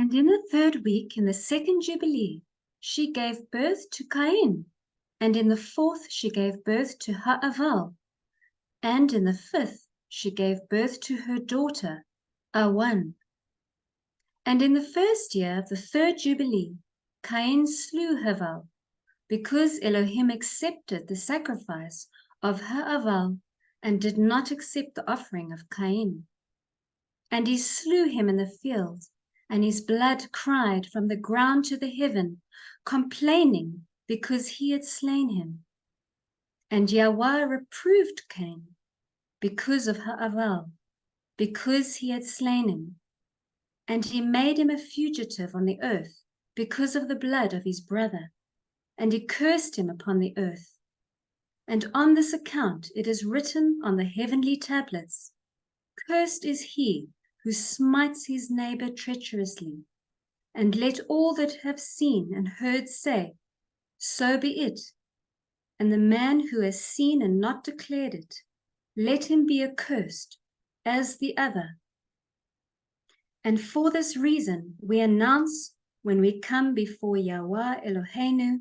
And in the 3rd week, in the 2nd Jubilee, she gave birth to Cain. And in the 4th, she gave birth to Ha'aval. And in the 5th, she gave birth to her daughter, Awan. And in the 1st year of the 3rd Jubilee, Cain slew Haval, because Elohim accepted the sacrifice of Ha'aval and did not accept the offering of Cain. And he slew him in the field, and his blood cried from the ground to the heaven, complaining because he had slain him. And Yahweh reproved Cain because of Ha'aval, because he had slain him. And he made him a fugitive on the earth because of the blood of his brother. And he cursed him upon the earth. And on this account it is written on the heavenly tablets, Cursed is he who smites his neighbor treacherously. And let all that have seen and heard say, So be it. And the man who has seen and not declared it, let him be accursed, as the other. And for this reason we announce when we come before Yahweh Eloheinu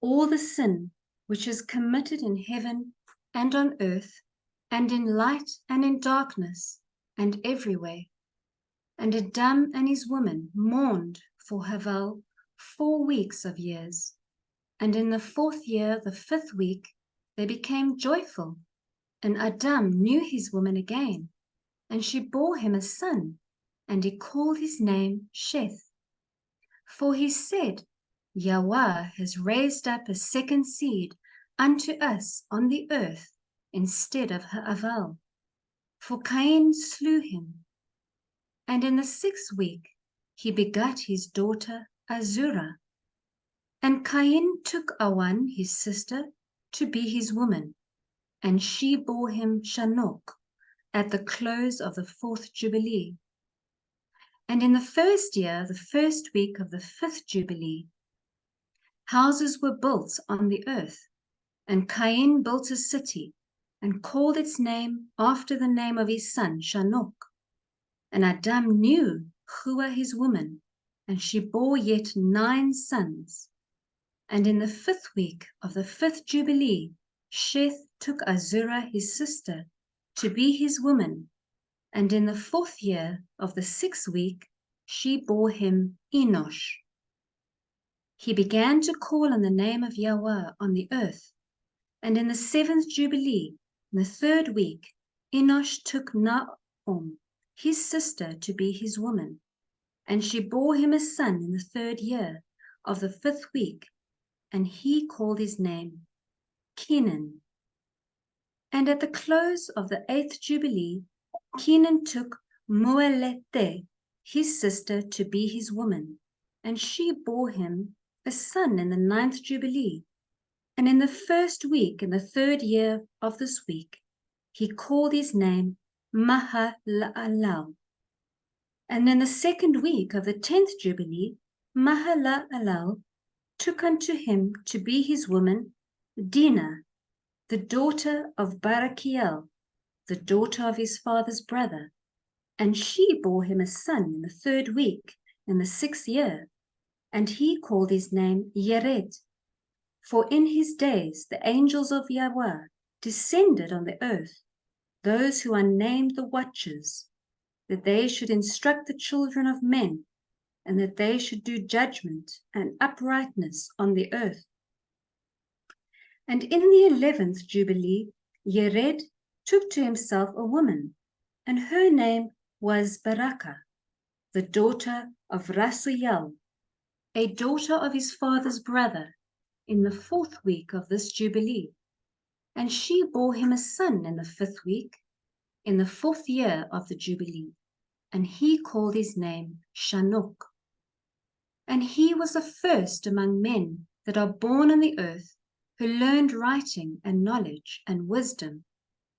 all the sin which is committed in heaven and on earth, and in light and in darkness, and everywhere. And Adam and his woman mourned for Haval 4 weeks of years. And in the 4th year, the 5th week, they became joyful. And Adam knew his woman again, and she bore him a son, and he called his name Sheth. For he said, Yahweh has raised up a 2nd seed unto us on the earth instead of Ha'aval. For Cain slew him. And in the 6th week he begat his daughter Azurah. And Cain took Awan his sister to be his woman, and she bore him Shanok at the close of the 4th Jubilee. And in the 1st year, the 1st week of the 5th Jubilee, houses were built on the earth, and Cain built a city, and called its name after the name of his son Shanok. And Adam knew Chua his woman, and she bore yet 9 sons. And in the 5th week of the 5th Jubilee, Sheth took Azurah his sister to be his woman, and in the 4th year of the 6th week, she bore him Enosh. He began to call on the name of Yahweh on the earth. And in the 7th Jubilee, in the 3rd week, Enosh took Naom, his sister, to be his woman. And she bore him a son in the 3rd year of the 5th week, and he called his name Kenan. And at the close of the 8th Jubilee, Kenan took Muelete, his sister, to be his woman, and she bore him a son in the 9th Jubilee. And in the 1st week, in the 3rd year of this week, he called his name Mahalalel. And in the 2nd week of the 10th Jubilee, Mahalalel took unto him to be his woman Dinah, the daughter of Barakiel, the daughter of his father's brother. And she bore him a son in the 3rd week, in the 6th year, and he called his name Yered. For in his days the angels of Yahweh descended on the earth, those who are named the Watchers, that they should instruct the children of men, and that they should do judgment and uprightness on the earth. And in the 11th Jubilee, Yered took to himself a woman, and her name was Barakah, the daughter of Rasuyel, a daughter of his father's brother, in the 4th week of this Jubilee. And she bore him a son in the 5th week, in the 4th year of the Jubilee, and he called his name Shanok. And he was the first among men that are born on the earth, who learned writing and knowledge and wisdom,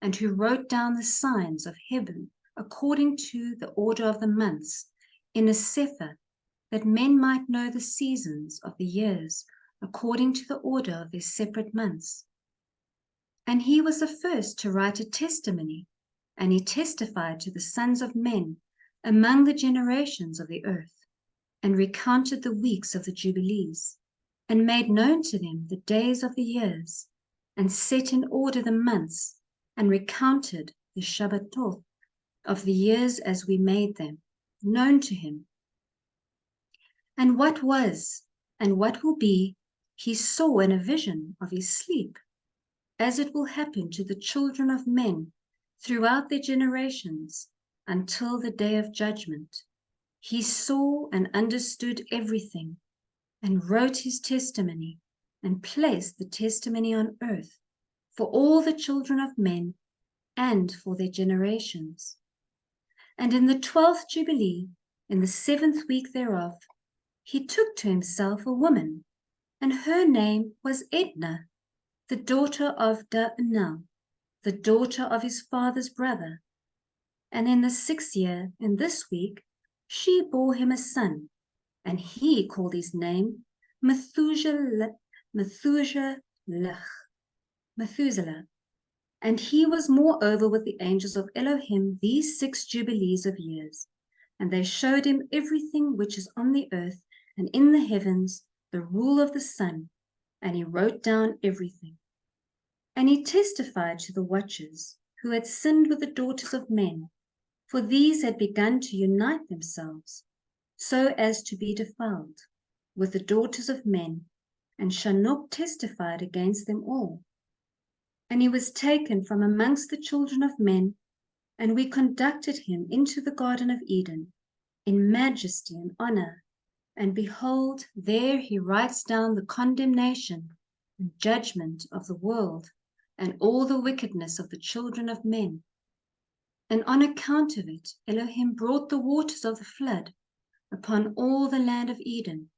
and who wrote down the signs of heaven according to the order of the months in a sefer, that men might know the seasons of the years according to the order of their separate months. And he was the first to write a testimony, and he testified to the sons of men among the generations of the earth. and recounted the weeks of the Jubilees, and made known to them the days of the years, and set in order the months, and recounted the Shabbatot of the years as we made them known to him. And what was, and what will be, he saw in a vision of his sleep, as it will happen to the children of men throughout their generations until the day of judgment. He saw and understood everything, and wrote his testimony, and placed the testimony on earth for all the children of men and for their generations. And in the 12th Jubilee, in the 7th week thereof, he took to himself a woman, and her name was Edna, the daughter of Daanel, the daughter of his father's brother. And in the 6th year, in this week, she bore him a son, and he called his name Methuselah. And he was moreover with the angels of Elohim these 6 jubilees of years. And they showed him everything which is on the earth and in the heavens, the rule of the sun, and he wrote down everything. And he testified to the watchers who had sinned with the daughters of men, for these had begun to unite themselves, so as to be defiled with the daughters of men, and Shanuk testified against them all. And he was taken from amongst the children of men, and we conducted him into the Garden of Eden, in majesty and honor. And behold, there he writes down the condemnation and judgment of the world, and all the wickedness of the children of men. And on account of it, Elohim brought the waters of the flood upon all the land of Eden,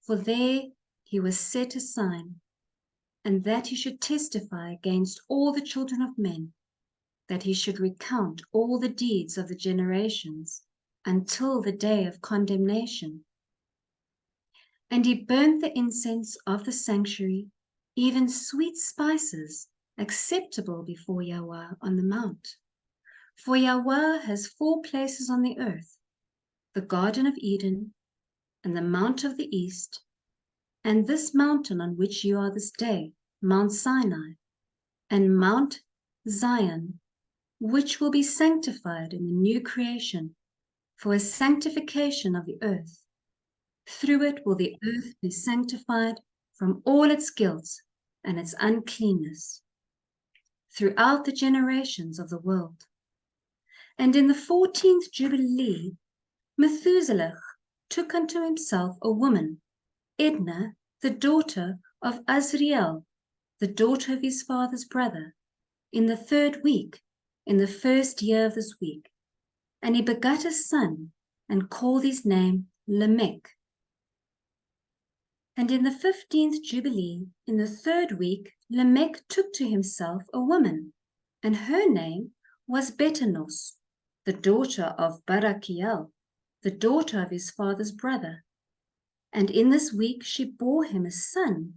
for there he was set a sign, and that he should testify against all the children of men, that he should recount all the deeds of the generations until the day of condemnation. And he burnt the incense of the sanctuary, even sweet spices, acceptable before Yahweh on the mount. For Yahweh has 4 places on the earth, the Garden of Eden, and the Mount of the East, and this mountain on which you are this day, Mount Sinai, and Mount Zion, which will be sanctified in the new creation, for a sanctification of the earth. Through it will the earth be sanctified from all its guilt and its uncleanness, throughout the generations of the world. And in the 14th Jubilee, Methuselah took unto himself a woman, Edna, the daughter of Azriel, the daughter of his father's brother, in the 3rd week, in the 1st year of this week. And he begat a son, and called his name Lamech. And in the 15th Jubilee, in the 3rd week, Lamech took to himself a woman, and her name was Betanos, the daughter of Barakiel, the daughter of his father's brother. And in this week she bore him a son,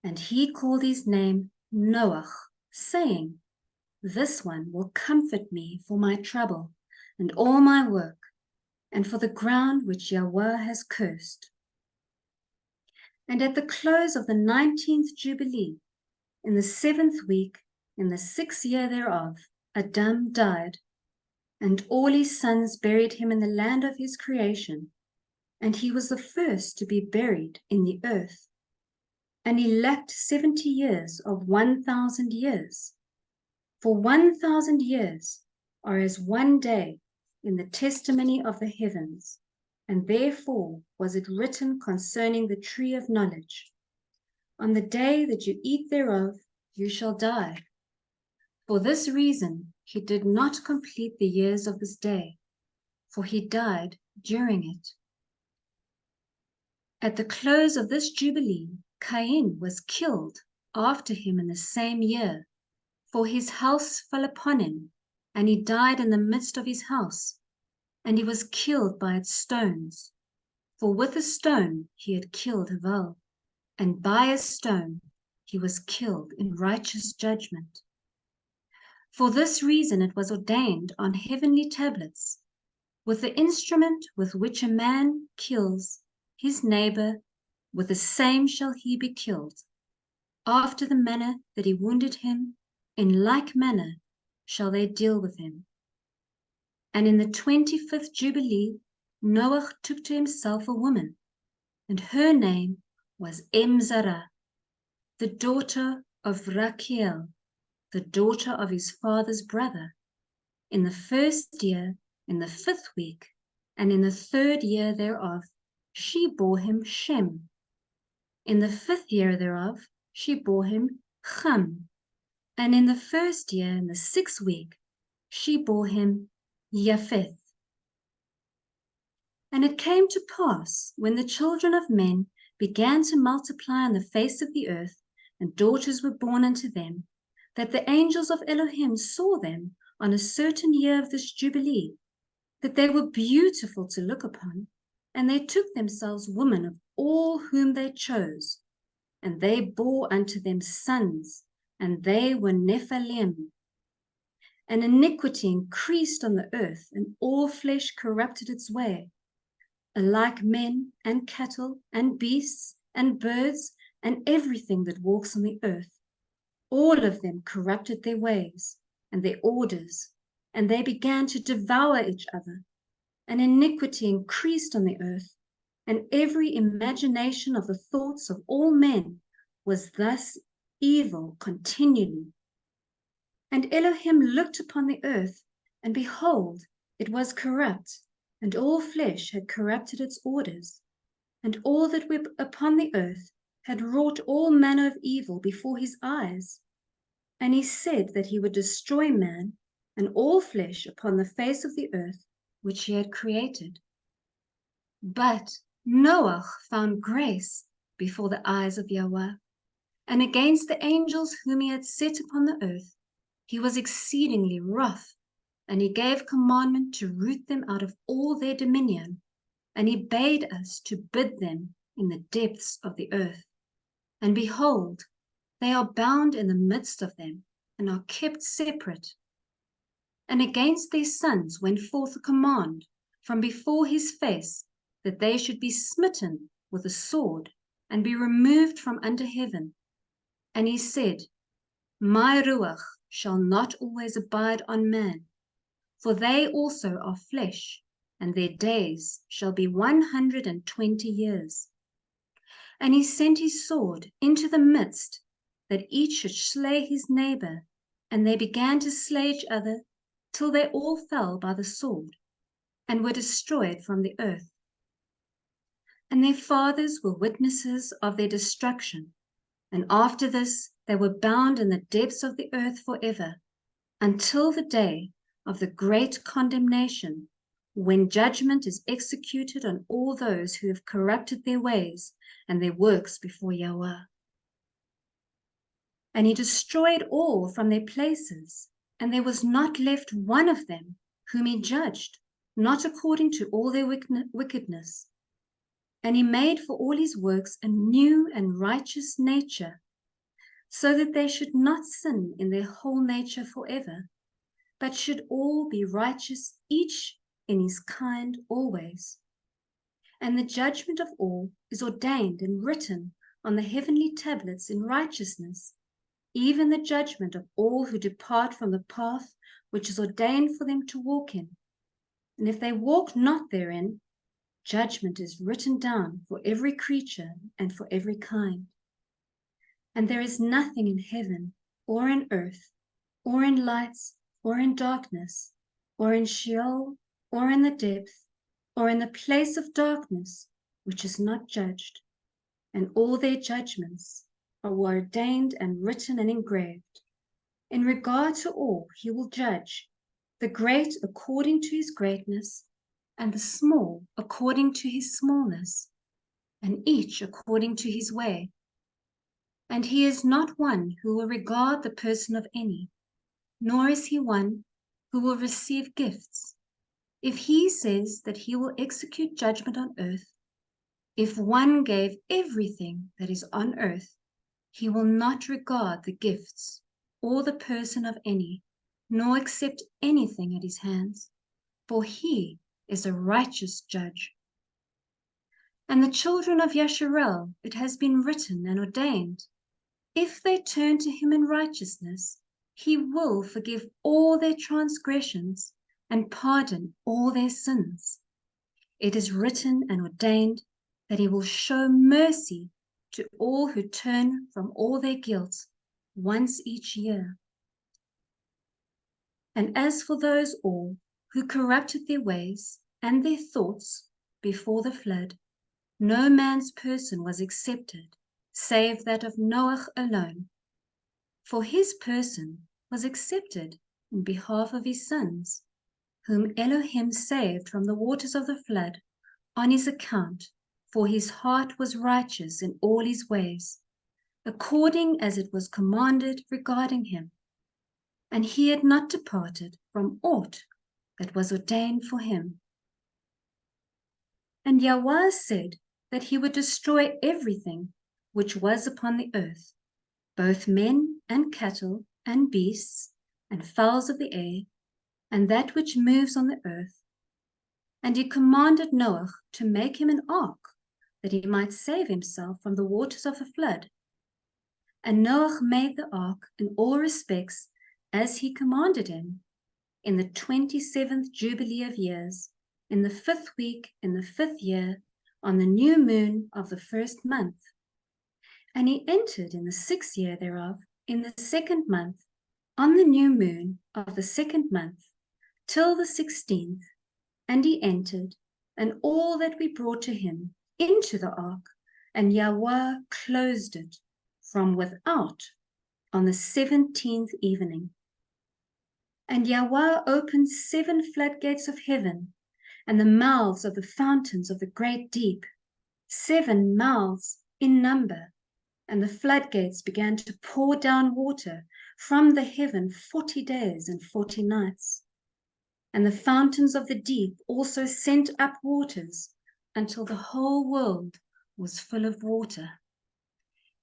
and he called his name Noach, saying, This one will comfort me for my trouble and all my work, and for the ground which Yahweh has cursed. And at the close of the 19th Jubilee, in the 7th week, in the 6th year thereof, Adam died, and all his sons buried him in the land of his creation, and he was the first to be buried in the earth. And he lacked 70 years of 1,000 years. For 1,000 years are as one day in the testimony of the heavens, and therefore was it written concerning the tree of knowledge, On the day that you eat thereof, you shall die. For this reason he did not complete the years of this day, for he died during it. At the close of this jubilee, Cain was killed after him in the same year, for his house fell upon him, and he died in the midst of his house, and he was killed by its stones. For with a stone he had killed Havel, and by a stone he was killed in righteous judgment. For this reason it was ordained on heavenly tablets, With the instrument with which a man kills his neighbor, with the same shall he be killed. After the manner that he wounded him, in like manner shall they deal with him. And in the 25th Jubilee, Noah took to himself a woman, and her name was Zara, the daughter of Rachel, the daughter of his father's brother. In the 1st year, in the 5th week, and in the 3rd year thereof, she bore him Shem. In the 5th year thereof, she bore him Cham. And in the 1st year, in the 6th week, she bore him Japheth. And it came to pass, when the children of men began to multiply on the face of the earth, and daughters were born unto them, that the angels of Elohim saw them on a certain year of this Jubilee, that they were beautiful to look upon, and they took themselves women of all whom they chose, and they bore unto them sons, and they were Nephilim. And iniquity increased on the earth, and all flesh corrupted its way, alike men and cattle and beasts and birds and everything that walks on the earth. All of them corrupted their ways and their orders, and they began to devour each other. And iniquity increased on the earth, and every imagination of the thoughts of all men was thus evil continually. And Elohim looked upon the earth, and behold, it was corrupt, and all flesh had corrupted its orders, and all that were upon the earth had wrought all manner of evil before his eyes. And he said that he would destroy man and all flesh upon the face of the earth which he had created. But Noah found grace before the eyes of Yahweh, and against the angels whom he had set upon the earth he was exceedingly wroth, and he gave commandment to root them out of all their dominion, and he bade us to bid them in the depths of the earth. And behold, they are bound in the midst of them, and are kept separate. And against their sons went forth a command from before his face, that they should be smitten with a sword, and be removed from under heaven. And he said, My ruach shall not always abide on man, for they also are flesh, and their days shall be 120 years. And he sent his sword into the midst, that each should slay his neighbor, and they began to slay each other, till they all fell by the sword, and were destroyed from the earth. And their fathers were witnesses of their destruction, and after this they were bound in the depths of the earth forever, until the day of the great condemnation, when judgment is executed on all those who have corrupted their ways and their works before Yahweh. And he destroyed all from their places, and there was not left one of them whom he judged, not according to all their wickedness. And he made for all his works a new and righteous nature, so that they should not sin in their whole nature forever, but should all be righteous, each in his kind always. And the judgment of all is ordained and written on the heavenly tablets in righteousness, even the judgment of all who depart from the path which is ordained for them to walk in. And if they walk not therein, judgment is written down for every creature and for every kind. And there is nothing in heaven or in earth, or in lights, or in darkness, or in Sheol, or in the depth, or in the place of darkness, which is not judged. And all their judgments are ordained and written and engraved. In regard to all he will judge, the great according to his greatness, and the small according to his smallness, and each according to his way. And he is not one who will regard the person of any, nor is he one who will receive gifts. If he says that he will execute judgment on earth, if one gave everything that is on earth, he will not regard the gifts or the person of any, nor accept anything at his hands. For he is a righteous judge. And the children of Yasharel, it has been written and ordained, if they turn to him in righteousness, he will forgive all their transgressions and pardon all their sins. It is written and ordained that he will show mercy to all who turn from all their guilt once each year. And as for those all who corrupted their ways and their thoughts before the flood, no man's person was accepted, save that of Noah alone. For his person was accepted in behalf of his sons, whom Elohim saved from the waters of the flood on his account, for his heart was righteous in all his ways, according as it was commanded regarding him. And he had not departed from aught that was ordained for him. And Yahweh said that he would destroy everything which was upon the earth, both men and cattle and beasts and fowls of the air, and that which moves on the earth. And he commanded Noah to make him an ark, that he might save himself from the waters of the flood. And Noah made the ark in all respects as he commanded him, in the 27th Jubilee of years, in the 5th week, in the 5th year, on the new moon of the 1st month. And he entered in the 6th year thereof, in the 2nd month, on the new moon of the 2nd month, till the 16th. And he entered, and all that we brought to him into the ark, and Yahweh closed it from without on the 17th evening. And Yahweh opened 7 floodgates of heaven, and the mouths of the fountains of the great deep, 7 mouths in number, and the floodgates began to pour down water from the heaven 40 days and 40 nights. And the fountains of the deep also sent up waters until the whole world was full of water.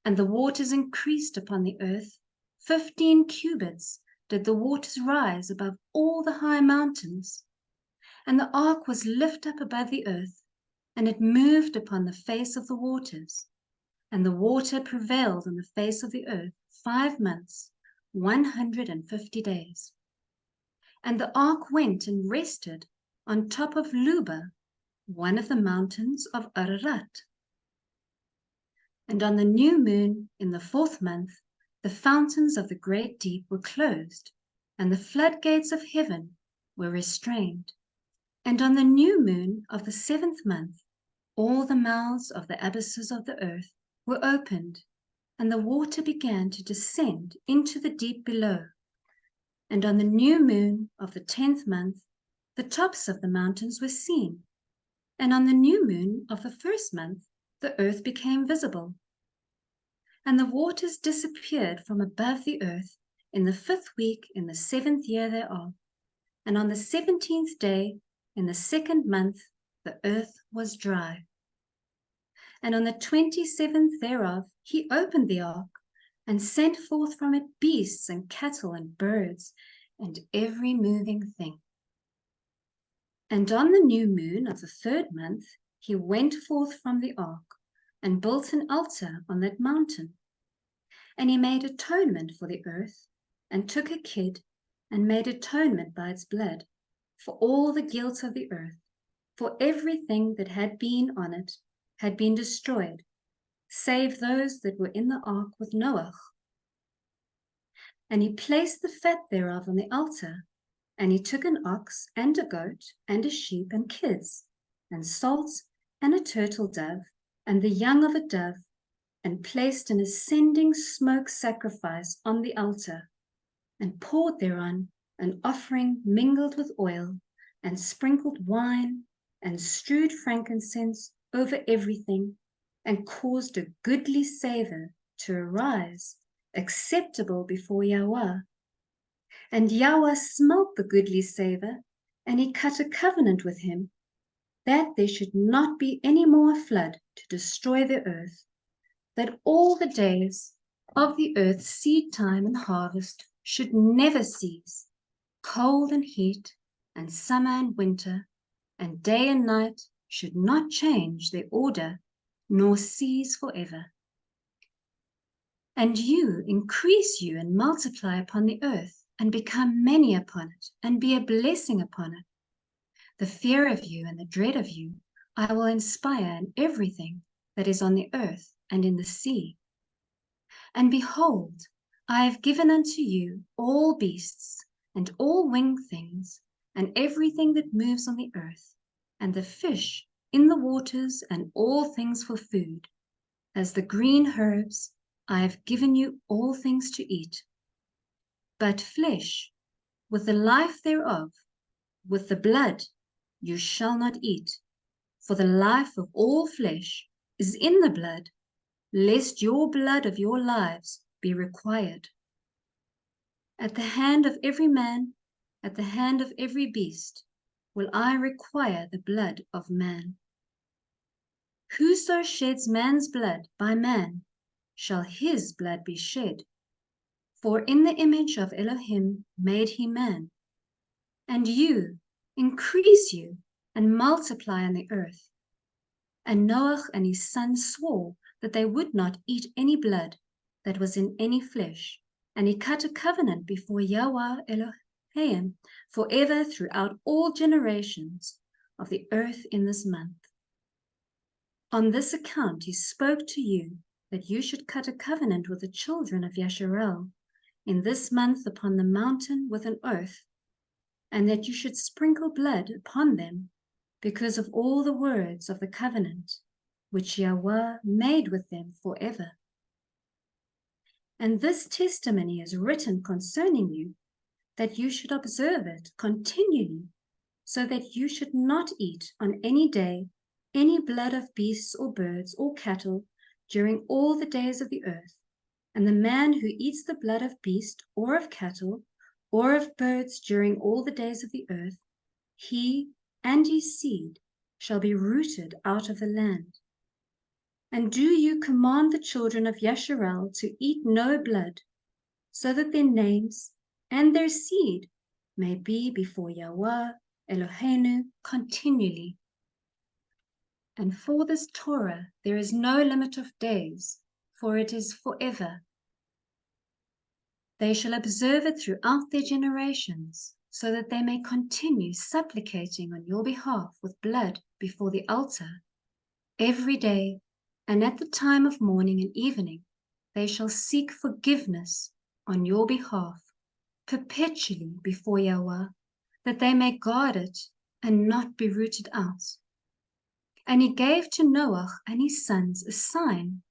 And the waters increased upon the earth, 15 cubits did the waters rise above all the high mountains. And the ark was lifted up above the earth, and it moved upon the face of the waters. And the water prevailed on the face of the earth 5 months, 150 days. And the ark went and rested on top of Luba, one of the mountains of Ararat. And on the new moon in the 4th month, the fountains of the great deep were closed, and the floodgates of heaven were restrained. And on the new moon of the 7th month, all the mouths of the abysses of the earth were opened, and the water began to descend into the deep below. And on the new moon of the 10th month, the tops of the mountains were seen. And on the new moon of the 1st month, the earth became visible. And the waters disappeared from above the earth in the 5th week in the 7th year thereof. And on the 17th day in the 2nd month, the earth was dry. And on the 27th thereof, he opened the ark, and sent forth from it beasts and cattle and birds, and every moving thing. And on the new moon of the 3rd month, he went forth from the ark, and built an altar on that mountain. And he made atonement for the earth, and took a kid, and made atonement by its blood, for all the guilt of the earth, for everything that had been on it had been destroyed, save those that were in the ark with Noah. And he placed the fat thereof on the altar, and he took an ox and a goat and a sheep and kids, and salt and a turtle dove, and the young of a dove, and placed an ascending smoke sacrifice on the altar, and poured thereon an offering mingled with oil, and sprinkled wine, and strewed frankincense over everything, and caused a goodly savor to arise, acceptable before Yahweh. And Yahweh smelt the goodly savor, and he cut a covenant with him, that there should not be any more flood to destroy the earth, that all the days of the earth's seed time and harvest should never cease, cold and heat, and summer and winter, and day and night should not change their order, nor cease forever. And you increase you and multiply upon the earth, and become many upon it, and be a blessing upon it. The fear of you and the dread of you I will inspire in everything that is on the earth and in the sea. And behold, I have given unto you all beasts, and all winged things, and everything that moves on the earth, and the fish in the waters, and all things for food. As the green herbs, I have given you all things to eat. But flesh, with the life thereof, with the blood, you shall not eat. For the life of all flesh is in the blood, lest your blood of your lives be required. At the hand of every man, at the hand of every beast, will I require the blood of man. Whoso sheds man's blood by man, shall his blood be shed. For in the image of Elohim made he man. And you, increase you, and multiply on the earth. And Noah and his sons swore that they would not eat any blood that was in any flesh. And he cut a covenant before Yahweh Elohim forever throughout all generations of the earth in this month. On this account he spoke to you that you should cut a covenant with the children of Yasharel in this month upon the mountain with an oath, and that you should sprinkle blood upon them because of all the words of the covenant which Yahweh made with them forever. And this testimony is written concerning you, that you should observe it continually, so that you should not eat on any day any blood of beasts or birds or cattle during all the days of the earth. And the man who eats the blood of beast or of cattle or of birds during all the days of the earth, he and his seed shall be rooted out of the land. And do you command the children of Yasharel to eat no blood, so that their names and their seed may be before Yahweh Eloheinu continually. And for this Torah there is no limit of days, for it is forever. They shall observe it throughout their generations, so that they may continue supplicating on your behalf with blood before the altar. Every day, and at the time of morning and evening, they shall seek forgiveness on your behalf, perpetually before Yahweh, that they may guard it and not be rooted out. And he gave to Noah and his sons a sign,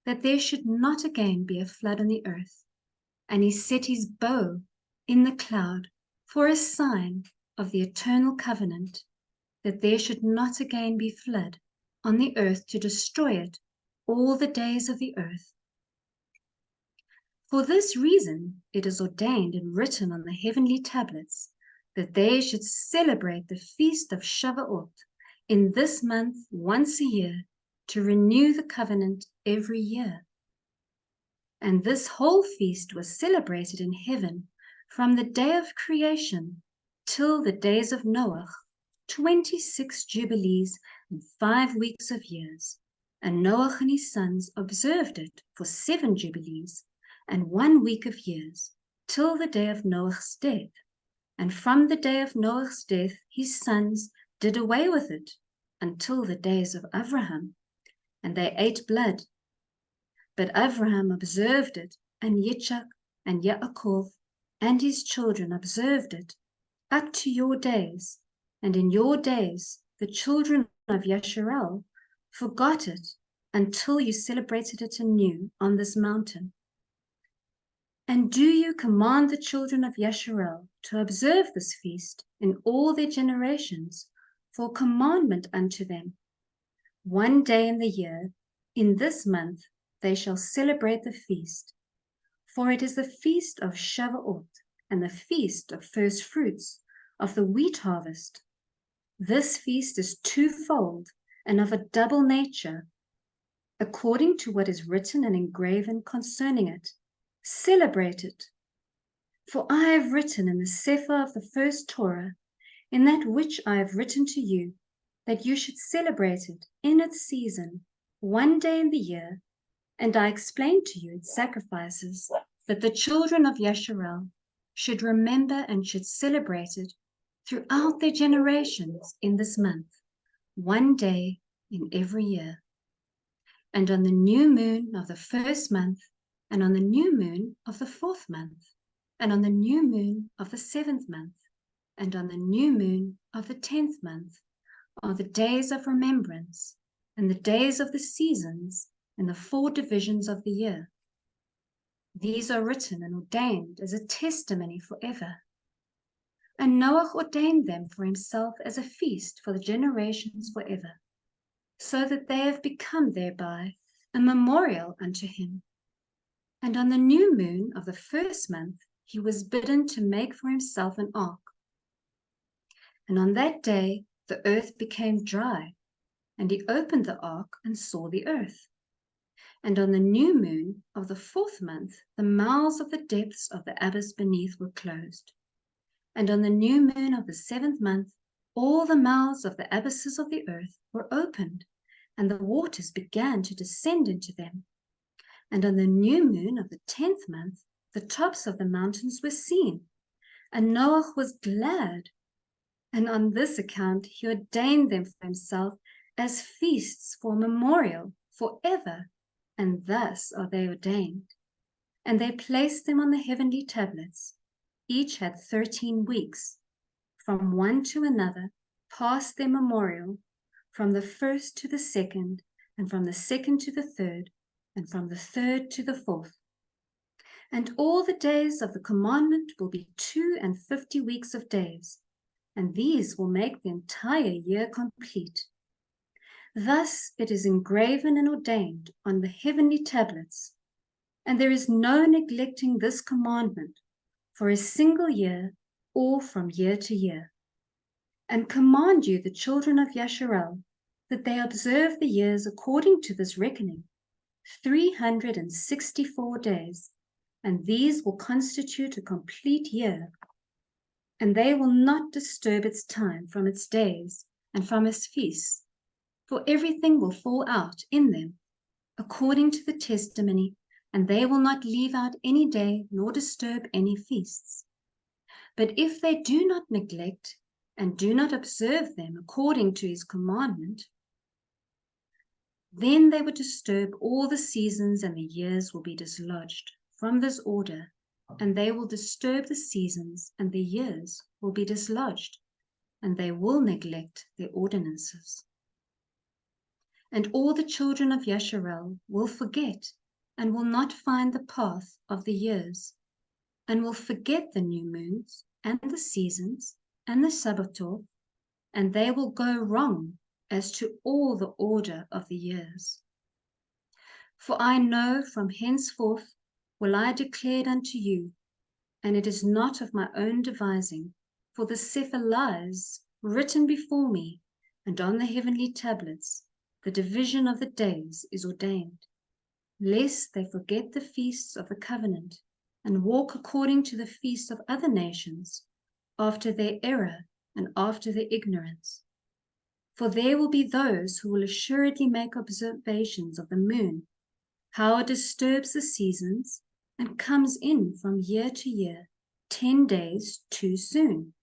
that there should not again be a flood on the earth. And he set his bow in the cloud for a sign of the eternal covenant, that there should not again be flood on the earth to destroy it all the days of the earth. For this reason it is ordained and written on the heavenly tablets, that they should celebrate the feast of Shavuot in this month once a year, to renew the covenant every year. And this whole feast was celebrated in heaven from the day of creation till the days of Noah, 26 jubilees and 5 weeks of years. And Noah and his sons observed it for 7 jubilees and 1 week of years, till the day of Noah's death. And from the day of Noah's death his sons did away with it until the days of Abraham, and they ate blood. But Abraham observed it, and Yitzchak and Yaakov and his children observed it, up to your days. And in your days the children of Yasharel forgot it, until you celebrated it anew on this mountain. And do you command the children of Yasharel to observe this feast in all their generations, for commandment unto them? 1 day in the year, in this month, they shall celebrate the feast. For it is the feast of Shavuot, and the feast of first fruits of the wheat harvest. This feast is twofold, and of a double nature, according to what is written and engraven concerning it. Celebrate it. For I have written in the Sefer of the first Torah, in that which I have written to you, that you should celebrate it in its season, one day in the year, and I explained to you its sacrifices, that the children of Yasharel should remember and should celebrate it throughout their generations in this month, one day in every year. And on the new moon of the first month, and on the new moon of the fourth month, and on the new moon of the seventh month, and on the new moon of the 10th month, are the days of remembrance, and the days of the seasons, and the 4 divisions of the year. These are written and ordained as a testimony forever. And Noah ordained them for himself as a feast for the generations forever, so that they have become thereby a memorial unto him. And on the new moon of the first month he was bidden to make for himself an ark. And on that day the earth became dry, and he opened the ark and saw the earth. And on the new moon of the 4th month the mouths of the depths of the abyss beneath were closed. And on the new moon of the 7th month all the mouths of the abysses of the earth were opened, and the waters began to descend into them. And on the new moon of the 10th month the tops of the mountains were seen, and Noah was glad. And on this account he ordained them for himself as feasts for memorial forever, and thus are they ordained. And they placed them on the heavenly tablets. Each had 13 weeks, from one to another, past their memorial, from the first to the second, and from the second to the third, and from the third to the 4th. And all the days of the commandment will be 52 weeks of days, and these will make the entire year complete. Thus it is engraven and ordained on the heavenly tablets, and there is no neglecting this commandment for a single year or from year to year. And command you, the children of Yasharel, that they observe the years according to this reckoning, 364 days, and these will constitute a complete year. And they will not disturb its time from its days and from its feasts, for everything will fall out in them according to the testimony, and they will not leave out any day nor disturb any feasts. But if they do not neglect and do not observe them according to his commandment, then they would disturb all the seasons, and the years will be dislodged from this order, and they will disturb the seasons, and the years will be dislodged, and they will neglect their ordinances. And all the children of Yasharel will forget, and will not find the path of the years, and will forget the new moons, and the seasons, and the Sabbath, and they will go wrong as to all the order of the years. For I know from henceforth will I declare it unto you, and it is not of my own devising, for the Sefer lies written before me, and on the heavenly tablets the division of the days is ordained, lest they forget the feasts of the covenant, and walk according to the feasts of other nations, after their error and after their ignorance. For there will be those who will assuredly make observations of the moon, how it disturbs the seasons, and comes in from year to year 10 days too soon.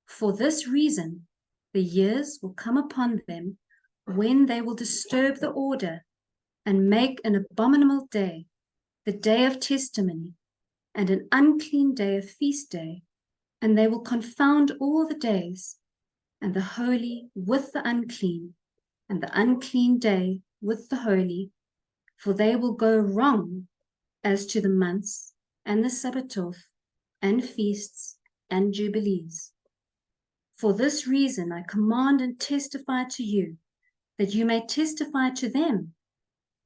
For this reason the years will come upon them when they will disturb the order, and make an abominable day, the day of testimony, and an unclean day a feast day, and they will confound all the days, and the holy with the unclean, and the unclean day with the holy, for they will go wrong as to the months, and the Sabbath, and feasts, and jubilees. For this reason I command and testify to you, that you may testify to them.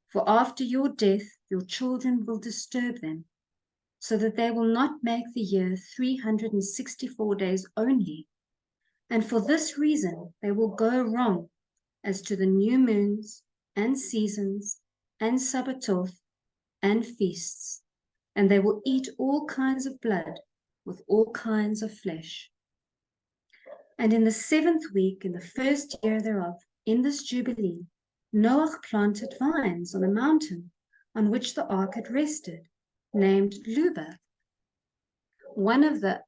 For after your death your children will disturb them, so that they will not make the year 364 days only. And for this reason they will go wrong as to the new moons, and seasons, and Sabbath, and feasts, and they will eat all kinds of blood with all kinds of flesh. And in the 7th week, in the 1st year thereof, in this Jubilee, Noah planted vines on the mountain on which the ark had rested, named Luba, one of the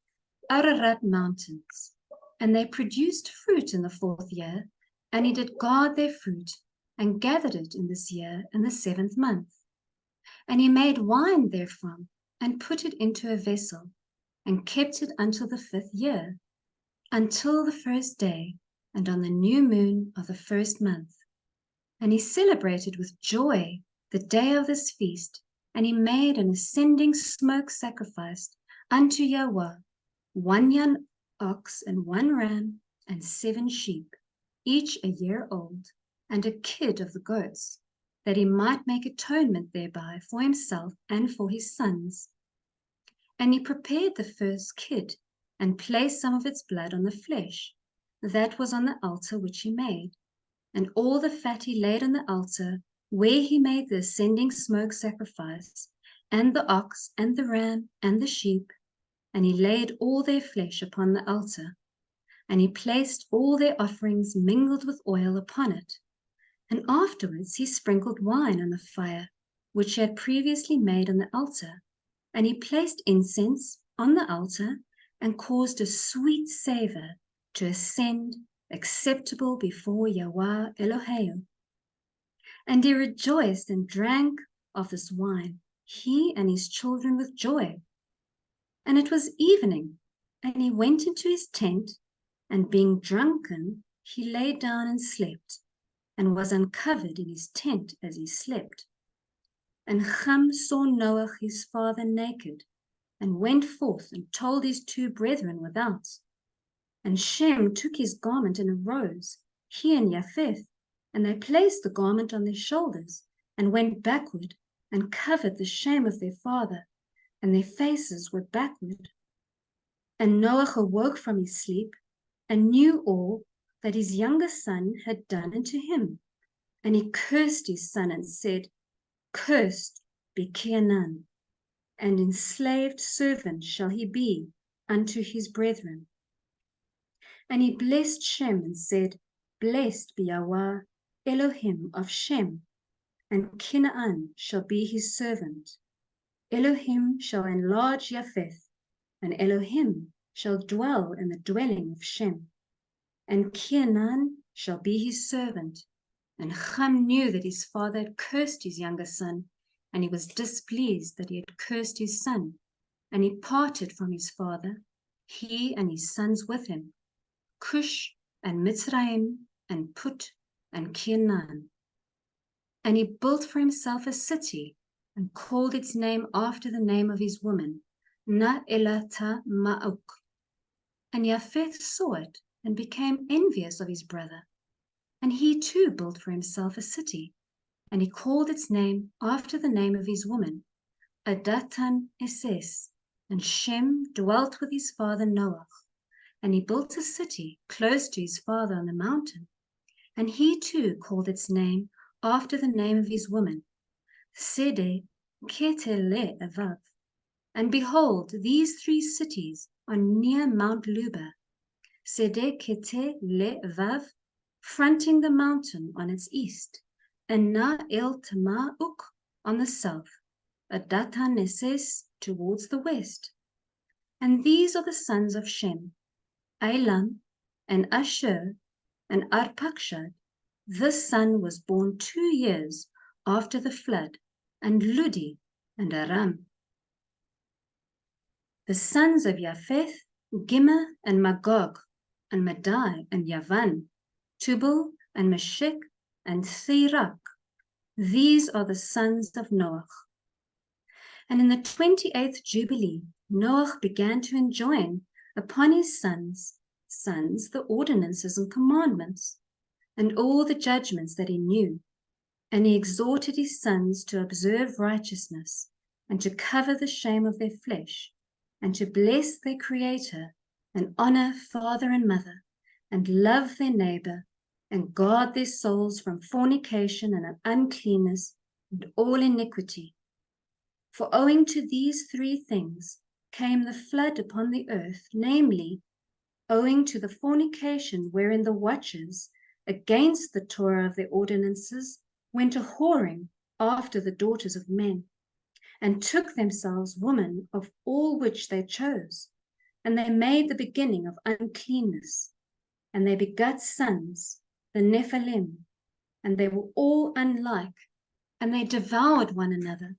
Ararat mountains. And they produced fruit in the 4th year, and he did guard their fruit, and gathered it in this year in the 7th month. And he made wine therefrom, and put it into a vessel, and kept it until the 5th year, until the 1st day, and on the new moon of the 1st month. And he celebrated with joy the day of this feast, and he made an ascending smoke sacrifice unto Yahweh, 1 young ox and 1 ram and 7 sheep, each a year old, and a kid of the goats, that he might make atonement thereby for himself and for his sons. And he prepared the first kid, and placed some of its blood on the flesh that was on the altar which he made, and all the fat he laid on the altar where he made the ascending smoke sacrifice, and the ox and the ram and the sheep, and he laid all their flesh upon the altar, and he placed all their offerings mingled with oil upon it. And afterwards he sprinkled wine on the fire which he had previously made on the altar, and he placed incense on the altar, and caused a sweet savor to ascend, acceptable before Yahweh Elohim. And he rejoiced and drank of this wine, he and his children, with joy. And it was evening, and he went into his tent, and being drunken, he lay down and slept, and was uncovered in his tent as he slept. And Ham saw Noah his father naked, and went forth and told his 2 brethren without. And Shem took his garment and arose, he and Japheth, and they placed the garment on their shoulders, and went backward, and covered the shame of their father, and their faces were backward. And Noah awoke from his sleep, and knew all that his younger son had done unto him. And he cursed his son, and said, Cursed be Canaan, and enslaved servant shall he be unto his brethren. And he blessed Shem, and said, Blessed be Yahweh, Elohim of Shem, and Canaan shall be his servant. Elohim shall enlarge Japheth, and Elohim shall dwell in the dwelling of Shem, and Canaan shall be his servant. And Ham knew that his father had cursed his younger son, and he was displeased that he had cursed his son. And he parted from his father, he and his sons with him, Cush and Mitzrayim and Put and Canaan. And he built for himself a city, and called its name after the name of his woman, Na-elata Ma'uk. And Japheth saw it, and became envious of his brother. And he too built for himself a city, and he called its name after the name of his woman, Adatan Eses. And Shem dwelt with his father Noah, and he built a city close to his father on the mountain, and he too called its name after the name of his woman, Sede Ketele Avav. And behold, these 3 cities are near Mount Luba, Sede Ketele Avav, fronting the mountain on its east, and Na El Tama'uk on the south, Adatan Eses towards the west. And these are the sons of Shem, Elam, and Asher, and Arpachshad. This son was born 2 years after the flood, and Ludi, and Aram. The sons of Japheth, Gimah, and Magog, and Madai, and Yavan, Tubal, and Meshech, and Thirak. These are the sons of Noah. And in the 28th Jubilee, Noah began to enjoin upon his sons the ordinances and commandments, and all the judgments that he knew. And he exhorted his sons to observe righteousness, and to cover the shame of their flesh, and to bless their Creator, and honor father and mother, and love their neighbor, and guard their souls from fornication and uncleanness and all iniquity. For owing to these 3 things came the flood upon the earth, namely, owing to the fornication wherein the watchers, against the Torah of their ordinances, went a-whoring after the daughters of men, and took themselves women of all which they chose, and they made the beginning of uncleanness, and they begat sons, the Nephilim, and they were all unlike, and they devoured one another.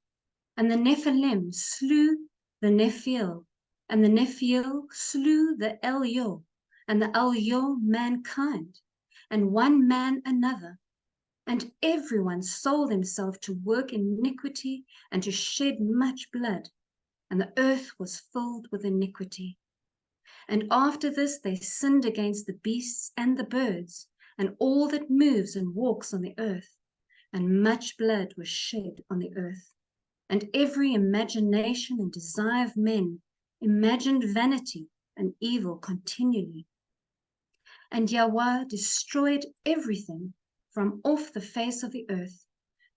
And the Nephilim slew the Nephil, and the Nephil slew the Elyo, and the Elyo mankind, and one man another. And everyone sold himself to work iniquity and to shed much blood, and the earth was filled with iniquity. And after this they sinned against the beasts and the birds, and all that moves and walks on the earth, and much blood was shed on the earth. And every imagination and desire of men imagined vanity and evil continually. And Yahweh destroyed everything from off the face of the earth,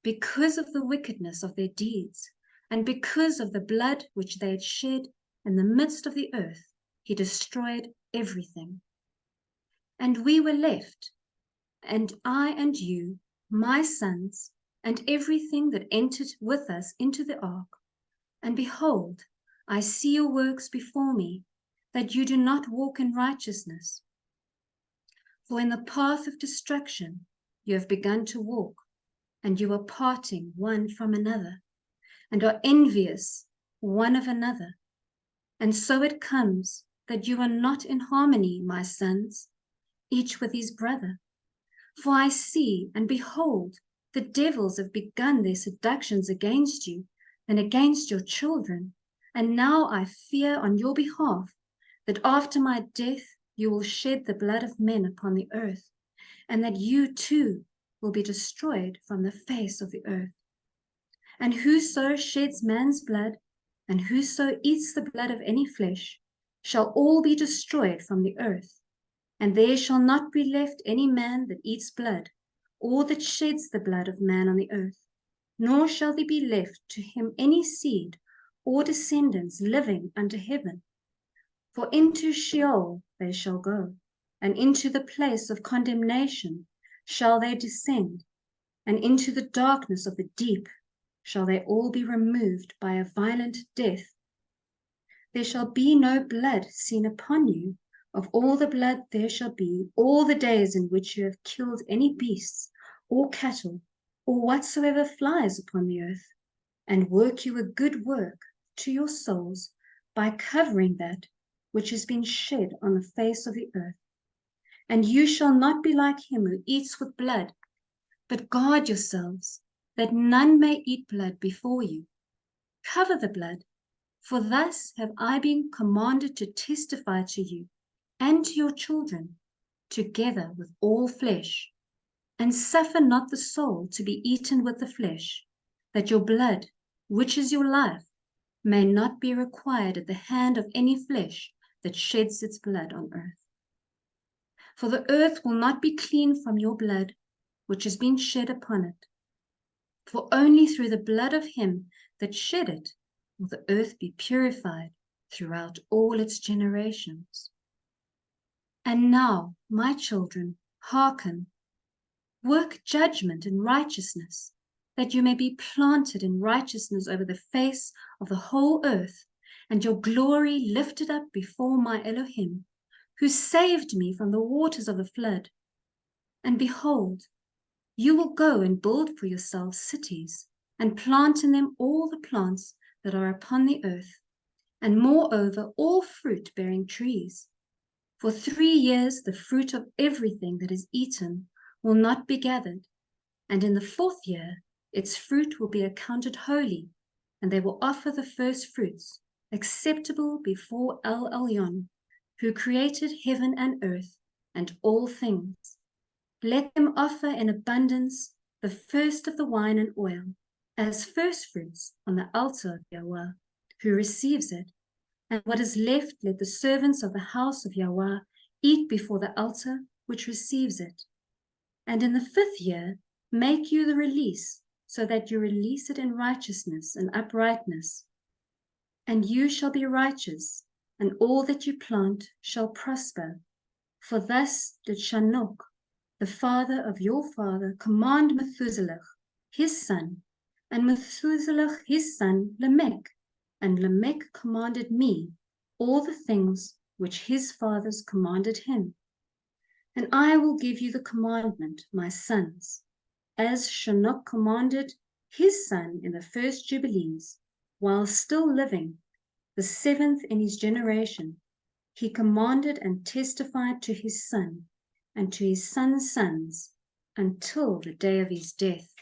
because of the wickedness of their deeds, and because of the blood which they had shed in the midst of the earth, he destroyed everything. And we were left, and I and you, my sons, and everything that entered with us into the ark. And behold, I see your works before me, that you do not walk in righteousness. For in the path of destruction you have begun to walk, and you are parting one from another, and are envious one of another. And so it comes that you are not in harmony, my sons, each with his brother. For I see, and behold, the devils have begun their seductions against you, and against your children. And now I fear on your behalf, that after my death you will shed the blood of men upon the earth, and that you too will be destroyed from the face of the earth. And whoso sheds man's blood, and whoso eats the blood of any flesh, shall all be destroyed from the earth. And there shall not be left any man that eats blood, or that sheds the blood of man on the earth, nor shall there be left to him any seed or descendants living under heaven. For into Sheol they shall go, and into the place of condemnation shall they descend, and into the darkness of the deep shall they all be removed by a violent death. There shall be no blood seen upon you. Of all the blood there shall be all the days in which you have killed any beasts, or cattle, or whatsoever flies upon the earth, and work you a good work to your souls by covering that which has been shed on the face of the earth. And you shall not be like him who eats with blood, but guard yourselves, that none may eat blood before you. Cover the blood, for thus have I been commanded to testify to you and to your children, together with all flesh. And suffer not the soul to be eaten with the flesh, that your blood, which is your life, may not be required at the hand of any flesh that sheds its blood on earth. For the earth will not be clean from your blood, which has been shed upon it. For only through the blood of him that shed it will the earth be purified throughout all its generations. And now, my children, hearken. Work judgment and righteousness, that you may be planted in righteousness over the face of the whole earth, and your glory lifted up before my Elohim, who saved me from the waters of the flood. And behold, you will go and build for yourselves cities, and plant in them all the plants that are upon the earth, and moreover all fruit-bearing trees. For 3 years the fruit of everything that is eaten will not be gathered, and in the 4th year its fruit will be accounted holy, and they will offer the first fruits, acceptable before El Elyon, who created heaven and earth and all things. Let them offer in abundance the first of the wine and oil, as first fruits on the altar of Yahweh, who receives it. And what is left let the servants of the house of Yahweh eat before the altar which receives it. And in the 5th year make you the release, so that you release it in righteousness and uprightness. And you shall be righteous, and all that you plant shall prosper. For thus did Shanok, the father of your father, command Methuselah, his son, and Methuselah his son Lamech, and Lamech commanded me all the things which his fathers commanded him. And I will give you the commandment, my sons, as Shanok commanded his son in the first Jubilees, while still living, the 7th in his generation. He commanded and testified to his son and to his son's sons until the day of his death.